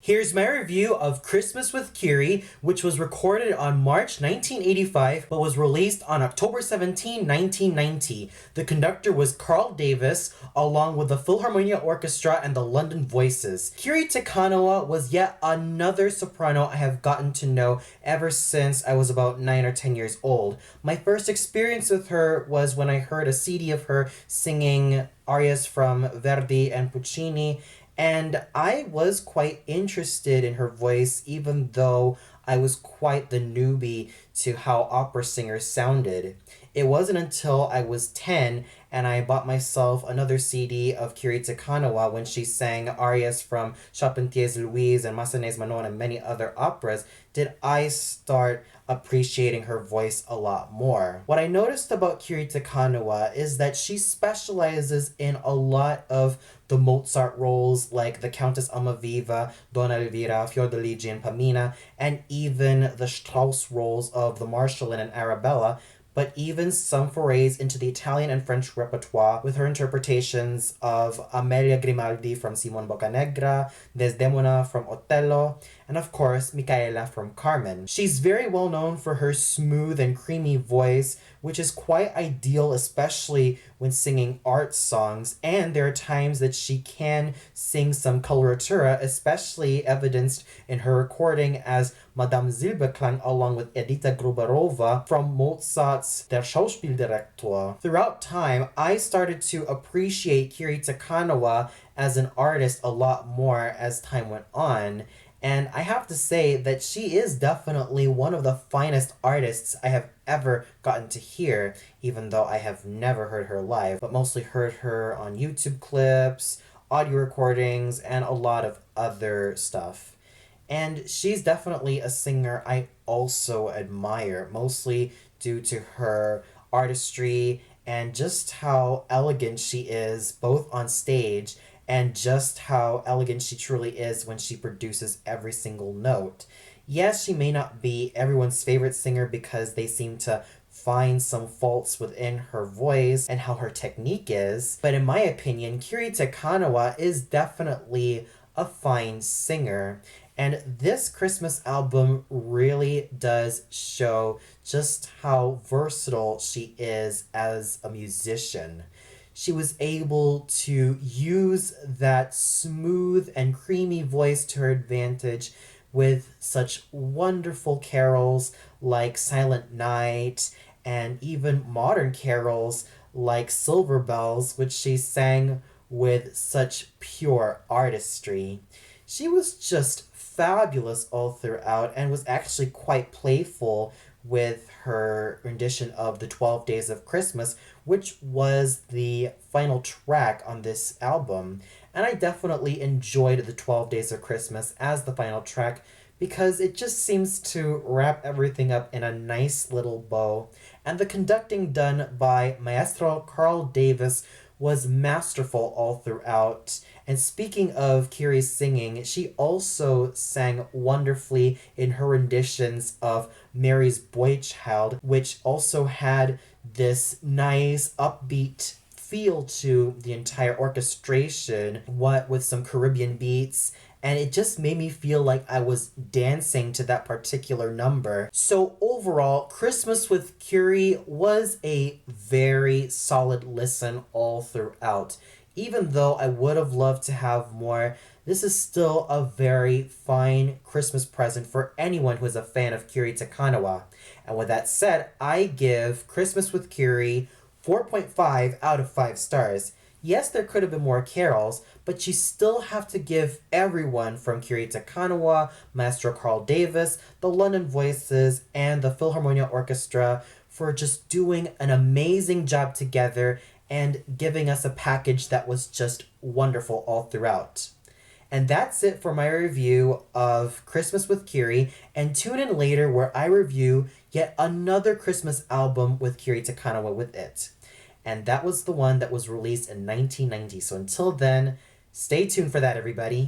Here's my review of Christmas with Kiri, which was recorded on March 1985 but was released on October 17, 1990. The conductor was Carl Davis, along with the Philharmonia Orchestra and the London Voices. Kiri Te Kanawa was yet another soprano I have gotten to know ever since I was about 9 or 10 years old. My first experience with her was when I heard a CD of her singing arias from Verdi and Puccini, and I was quite interested in her voice, even though I was quite the newbie to how opera singers sounded. It wasn't until I was 10 and I bought myself another CD of Kiri Te Kanawa when she sang arias from Charpentier's Louise and Massenet's Manon and many other operas did I start appreciating her voice a lot more. What I noticed about Kiri Te Kanawa is that she specializes in a lot of the Mozart roles like the Countess Almaviva, Donna Elvira, Fiordaligi, and Pamina, and even the Strauss roles of the Marschallin and Arabella, but even some forays into the Italian and French repertoire with her interpretations of Amelia Grimaldi from Simon Boccanegra, Desdemona from Otello, and of course, Micaela from Carmen. She's very well known for her smooth and creamy voice, which is quite ideal, especially when singing art songs, and there are times that she can sing some coloratura, especially evidenced in her recording as Madame Silberklang along with Edita Gruberova from Mozart's Der Schauspieldirektor. Throughout time, I started to appreciate Kiri Te Kanawa as an artist a lot more as time went on, and I have to say that she is definitely one of the finest artists I have ever gotten to hear, even though I have never heard her live, but mostly heard her on YouTube clips, audio recordings, and a lot of other stuff. And she's definitely a singer I also admire, mostly due to her artistry and just how elegant she is, both on stage and just how elegant she truly is when she produces every single note. Yes, she may not be everyone's favorite singer because they seem to find some faults within her voice and how her technique is, but in my opinion, Kiri Te Kanawa is definitely a fine singer. And this Christmas album really does show just how versatile she is as a musician. She was able to use that smooth and creamy voice to her advantage with such wonderful carols like Silent Night and even modern carols like Silver Bells, which she sang with such pure artistry. She was just fabulous all throughout and was actually quite playful with her rendition of the 12 Days of Christmas, which was the final track on this album. And I definitely enjoyed the 12 Days of Christmas as the final track because it just seems to wrap everything up in a nice little bow. And the conducting done by Maestro Carl Davis was masterful all throughout. And speaking of Kiri's singing, she also sang wonderfully in her renditions of Mary's Boy Child, which also had this nice upbeat feel to the entire orchestration, what with some Caribbean beats, and it just made me feel like I was dancing to that particular number. So overall, Christmas with Kiri was a very solid listen all throughout. Even though I would have loved to have more, this is still a very fine Christmas present for anyone who is a fan of Kiri Te Kanawa. And with that said, I give Christmas with Kiri 4.5 out of 5 stars. Yes, there could have been more carols, but you still have to give everyone from Kiri Te Kanawa, Maestro Carl Davis, the London Voices, and the Philharmonia Orchestra for just doing an amazing job together and giving us a package that was just wonderful all throughout. And that's it for my review of Christmas with Kiri, and tune in later where I review yet another Christmas album with Kiri Te Kanawa with it. And that was the one that was released in 1990. So until then, stay tuned for that, everybody.